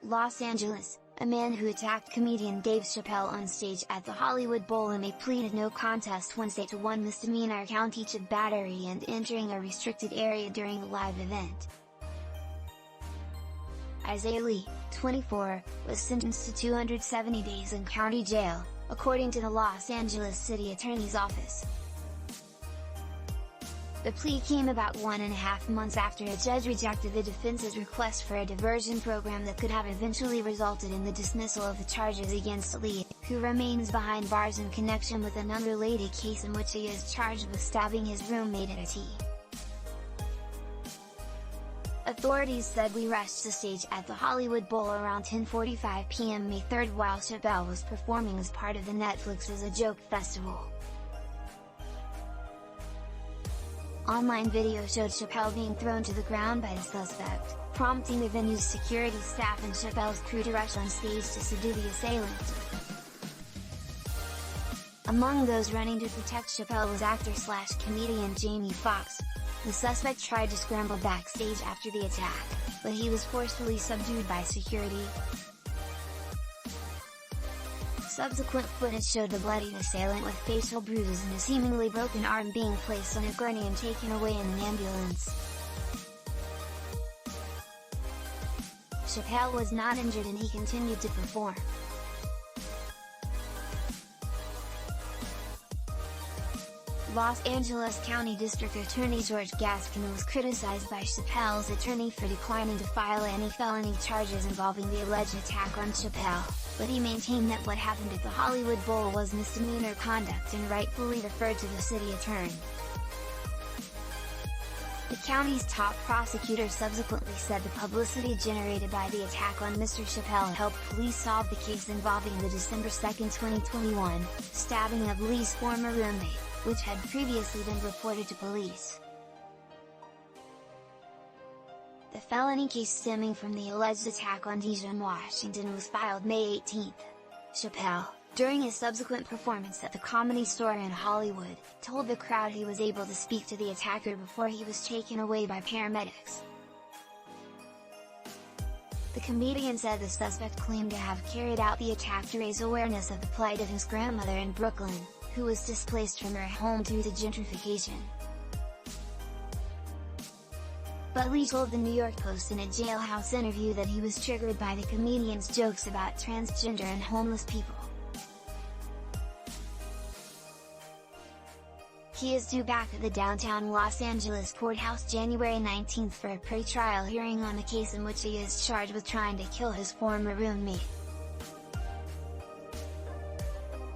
Los Angeles, a man who attacked comedian Dave Chappelle on stage at the Hollywood Bowl may pleaded no contest Wednesday to one misdemeanor count each of battery and entering a restricted area during a live event. Isaiah Lee, 24, was sentenced to 270 days in county jail, according to the Los Angeles City Attorney's Office. The plea came about 1.5 months after a judge rejected the defense's request for a diversion program that could have eventually resulted in the dismissal of the charges against Lee, who remains behind bars in connection with an unrelated case in which he is charged with stabbing his roommate at a tea. Authorities said we rushed the stage at the Hollywood Bowl around 10:45 p.m. May 3 while Chappelle was performing as part of the Netflix's A Joke Festival. Online video showed Chappelle being thrown to the ground by the suspect, prompting the venue's security staff and Chappelle's crew to rush on stage to subdue the assailant. Among those running to protect Chappelle was actor/comedian Jamie Foxx. The suspect tried to scramble backstage after the attack, but he was forcefully subdued by security. Subsequent footage showed the bloodied assailant with facial bruises and a seemingly broken arm being placed on a gurney and taken away in an ambulance. Chappelle was not injured and he continued to perform. Los Angeles County District Attorney George Gascón was criticized by Chappelle's attorney for declining to file any felony charges involving the alleged attack on Chappelle, but he maintained that what happened at the Hollywood Bowl was misdemeanor conduct and rightfully deferred to the city attorney. The county's top prosecutor subsequently said the publicity generated by the attack on Mr. Chappelle helped police solve the case involving the December 2, 2021, stabbing of Lee's former roommate, which had previously been reported to police. The felony case stemming from the alleged attack on Dijon Washington was filed May 18. Chappelle, during his subsequent performance at the Comedy Store in Hollywood, told the crowd he was able to speak to the attacker before he was taken away by paramedics. The comedian said the suspect claimed to have carried out the attack to raise awareness of the plight of his grandmother in Brooklyn, who was displaced from her home due to gentrification. But Lee told the New York Post in a jailhouse interview that he was triggered by the comedian's jokes about transgender and homeless people. He is due back at the downtown Los Angeles courthouse January 19 for a pretrial hearing on a case in which he is charged with trying to kill his former roommate.